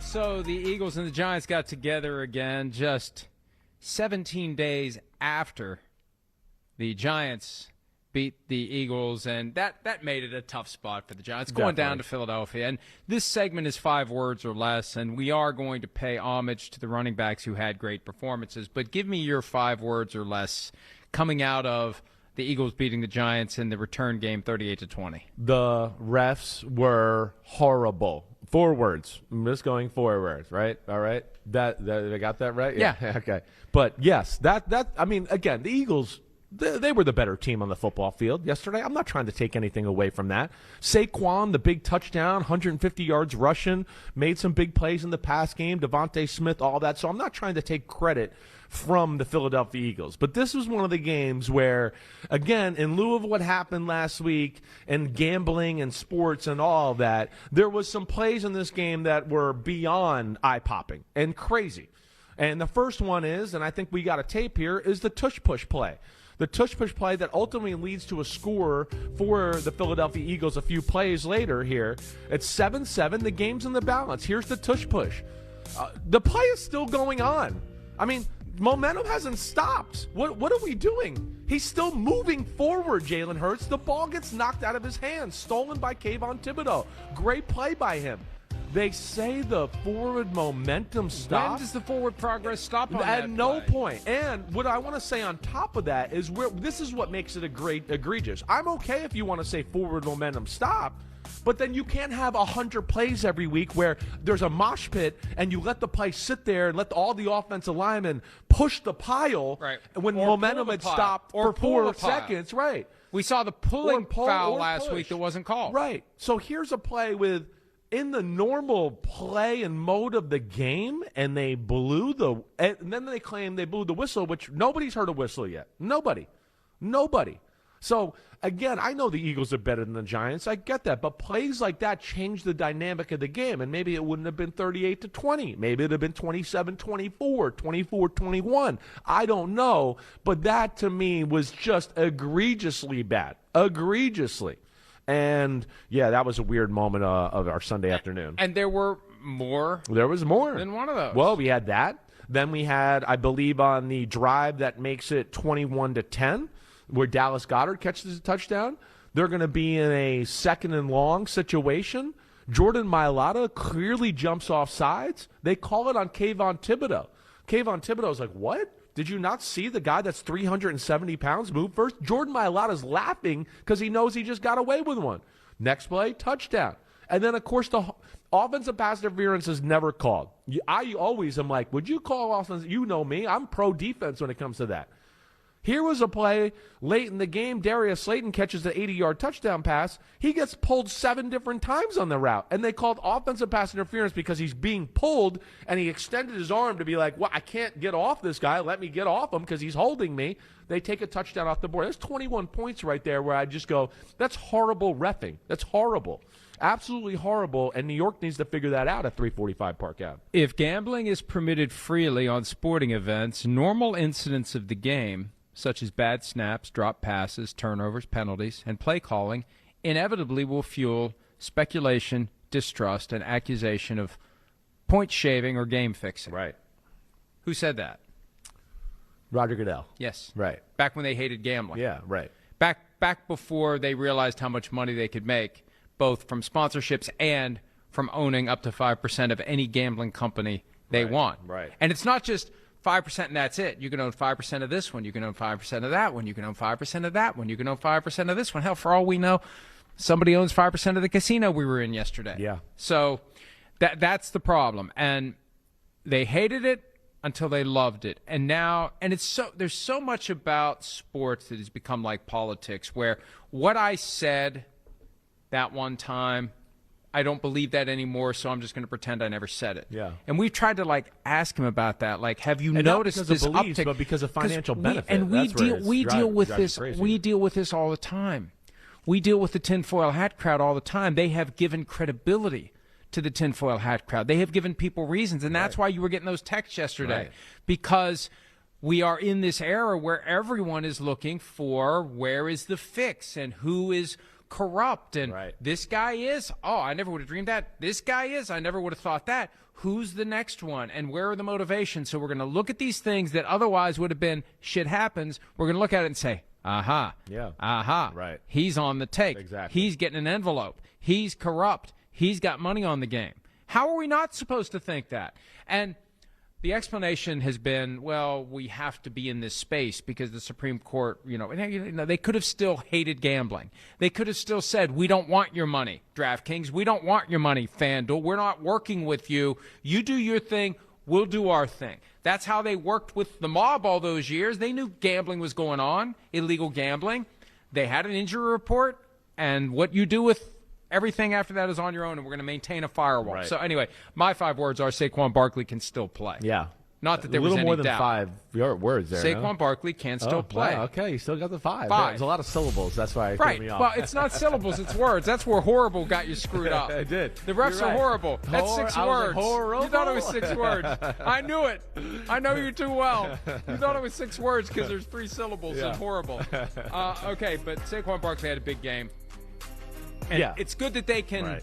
So the Eagles and the Giants got together again just 17 days after the Giants beat the Eagles, and that made it a tough spot for the Giants, going down to Philadelphia. And this segment is 5 words or less, and we are going to pay homage to the running backs who had great performances. But give me your 5 words or less coming out of the Eagles beating the Giants in the return game 38-20. The refs were horrible. 4 words. I'm just going 4 words, right? All right. That I got that right? Yeah. Okay. But yes, that I mean, again, the Eagles, they were the better team on the football field yesterday. I'm not trying to take anything away from that. Saquon, the big touchdown, 150 yards rushing, made some big plays in the pass game. Devontae Smith, all that. So I'm not trying to take credit from the Philadelphia Eagles. But this was one of the games where, again, in lieu of what happened last week and gambling and sports and all of that, there was some plays in this game that were beyond eye-popping and crazy. And the first one is, and I think we got a tape here, is the tush-push play. The tush-push play that ultimately leads to a score for the Philadelphia Eagles a few plays later here. It's 7-7. The game's in the balance. Here's the tush-push. The play is still going on. I mean, momentum hasn't stopped. What are we doing? He's still moving forward, Jalen Hurts. The ball gets knocked out of his hands, stolen by Kayvon Thibodeau. Great play by him. They say the forward momentum stops. When does the forward progress stop on that At no play? point. And what I want to say on top of that is this is what makes it egregious. I'm okay if you want to say forward momentum stop, but then you can't have 100 plays every week where there's a mosh pit and you let the play sit there and let all the offensive linemen push the pile when momentum had stopped for 4 seconds. Right. We saw the pulling foul last week that wasn't called. Right. So here's a play in the normal play and mode of the game, and they and then they claim they blew the whistle, which nobody's heard a whistle yet. Nobody. So, again, I know the Eagles are better than the Giants. I get that. But plays like that change the dynamic of the game, and maybe it wouldn't have been 38-20. Maybe it would have been 27-24, 24-21. I don't know. But that, to me, was just egregiously bad. Egregiously. And, yeah, that was a weird moment of our Sunday afternoon. And there were more. There was more than one of those. Well, we had that. Then we had, I believe, on the drive that makes it 21-10, where Dallas Goedert catches a touchdown. They're going to be in a 2nd and long situation. Jordan Mailata clearly jumps off sides. They call it on Kayvon Thibodeau. Kayvon Thibodeau's like, what? Did you not see the guy that's 370 pounds move first? Jordan Mailata's laughing because he knows he just got away with one. Next play, touchdown. And then, of course, the offensive pass interference is never called. I always am like, would you call offense? You know me. I'm pro defense when it comes to that. Here was a play late in the game. Darius Slayton catches an 80-yard touchdown pass. He gets pulled 7 different times on the route, and they called offensive pass interference because he's being pulled, and he extended his arm to be like, well, I can't get off this guy. Let me get off him because he's holding me. They take a touchdown off the board. That's 21 points right there where I just go, that's horrible reffing. That's horrible. Absolutely horrible, and New York needs to figure that out at 345 Park Ave. If gambling is permitted freely on sporting events, normal incidents of the game, such as bad snaps, drop passes, turnovers, penalties, and play calling, inevitably will fuel speculation, distrust, and accusation of point shaving or game fixing. Right. Who said that? Roger Goodell. Yes. Right. Back when they hated gambling. Yeah, right. Back before they realized how much money they could make, both from sponsorships and from owning up to 5% of any gambling company they want. Right. And it's not just 5% and that's it. You can own 5% of this one. You can own 5% of that one. You can own 5% of that one. You can own 5% of this one. Hell, for all we know, somebody owns 5% of the casino we were in yesterday. Yeah. So that's the problem. And they hated it until they loved it. And now, and there's so much about sports that has become like politics, where what I said that one time, I don't believe that anymore, so I'm just going to pretend I never said it. Yeah. And we've tried to have him about that. Like, have you and noticed not this because of beliefs, uptick? But because of financial benefit. And we deal with this. Crazy. We deal with this all the time. We deal with the tinfoil hat crowd all the time. They have given credibility to the tinfoil hat crowd. They have given people reasons, and that's why you were getting those texts yesterday, because we are in this era where everyone is looking for where is the fix and who is corrupt. And Right. this guy is, I never would have dreamed that. This guy is, I never would have thought that. Who's the next one? And where are the motivations? So we're going to look at these things that otherwise would have been shit happens. We're going to look at it and say, aha. Yeah. Aha. Right. He's on the take. Exactly. He's getting an envelope. He's corrupt. He's got money on the game. How are we not supposed to think that? And the explanation has been, well, we have to be in this space because the Supreme Court, they could have still hated gambling. They could have still said, we don't want your money, DraftKings. We don't want your money, FanDuel. We're not working with you. You do your thing. We'll do our thing. That's how they worked with the mob all those years. They knew gambling was going on, illegal gambling. They had an injury report, and what you do with everything after that is on your own, and we're going to maintain a firewall. Right. So anyway, my 5 words are Saquon Barkley can still play. Yeah. Not that there was a little any more than doubt. 5 words there. Saquon no? Barkley can still play. Wow, okay, you still got the 5. 5. There's a lot of syllables. That's why it threw Right. me off. Well, it's not syllables, it's words. That's where horrible got you screwed up. It did. The refs You're are right. horrible. That's 6 I was words. like, horrible? You thought it was 6 words. I knew it. I know you too well. You thought it was 6 words because there's 3 syllables Yeah. and horrible. Okay, but Saquon Barkley had a big game. And Yeah. it's good that they can Right.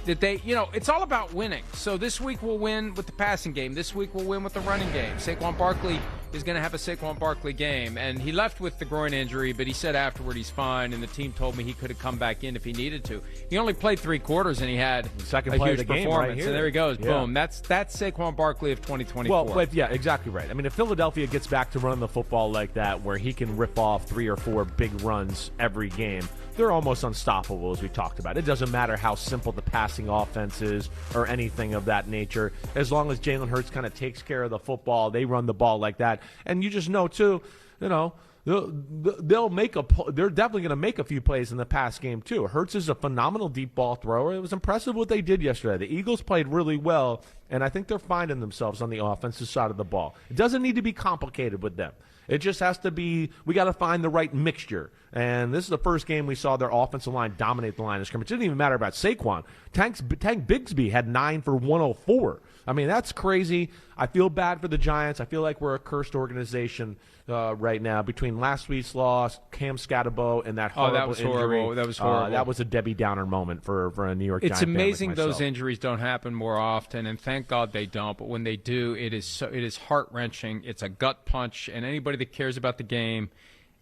it's all about winning. So this week we'll win with the passing game. This week we'll win with the running game. Saquon Barkley is going to have a Saquon Barkley game. And he left with the groin injury, but he said afterward he's fine, and the team told me he could have come back in if he needed to. He only played 3 quarters, and he had Second a play of huge the game performance. right here. And there he goes. Yeah. Boom. That's Saquon Barkley of 2024. Well, yeah, exactly right. I mean, if Philadelphia gets back to running the football like that, where he can rip off 3 or 4 big runs every game, they're almost unstoppable, as we talked about. It doesn't matter how simple the passing offense is or anything of that nature. As long as Jalen Hurts kind of takes care of the football, they run the ball like that. And you just know, too, they'll make they're definitely going to make a few plays in the pass game, too. Hurts is a phenomenal deep ball thrower. It was impressive what they did yesterday. The Eagles played really well, and I think they're finding themselves on the offensive side of the ball. It doesn't need to be complicated with them. It just has to be, we got to find the right mixture. And this is the first game we saw their offensive line dominate the line of scrimmage. It didn't even matter about Saquon. Tank Bigsby had 9 for 104. I mean, that's crazy. I feel bad for the Giants. I feel like we're a cursed organization right now between last week's loss, Cam Skattebo, and that horrible injury. Horrible. That was horrible. That was a Debbie Downer moment for a New York Giants It's fan like amazing myself. those injuries don't happen more often, and thank God they don't. But when they do, it is heart-wrenching. It's a gut punch, and anybody that cares about the game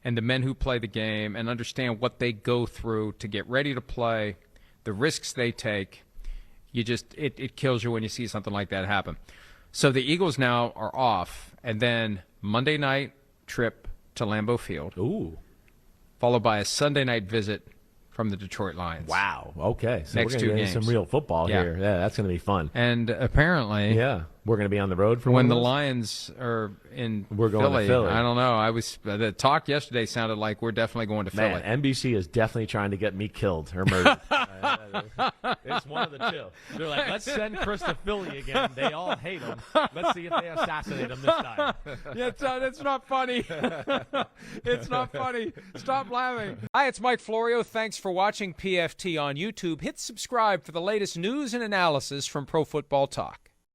and the men who play the game and understand what they go through to get ready to play, the risks they take, it kills you when you see something like that happen. So the Eagles now are off, and then Monday night trip to Lambeau Field. Ooh. Followed by a Sunday night visit from the Detroit Lions. Wow. Okay. So Next we're 2 going to games. get some real football Yeah. here. Yeah, that's going to be fun. And apparently, Yeah. We're going to be on the road for when one the of those? Lions are in We're going to Philly. I don't know. The talk yesterday sounded like we're definitely going to Philly. Man, NBC is definitely trying to get me killed or murdered. It's one of the two. They're like, let's send Chris to Philly again. They all hate him. Let's see if they assassinate him this time. Yeah, it's not funny. It's not funny. Stop laughing. Hi, it's Mike Florio. Thanks for watching PFT on YouTube. Hit subscribe for the latest news and analysis from Pro Football Talk.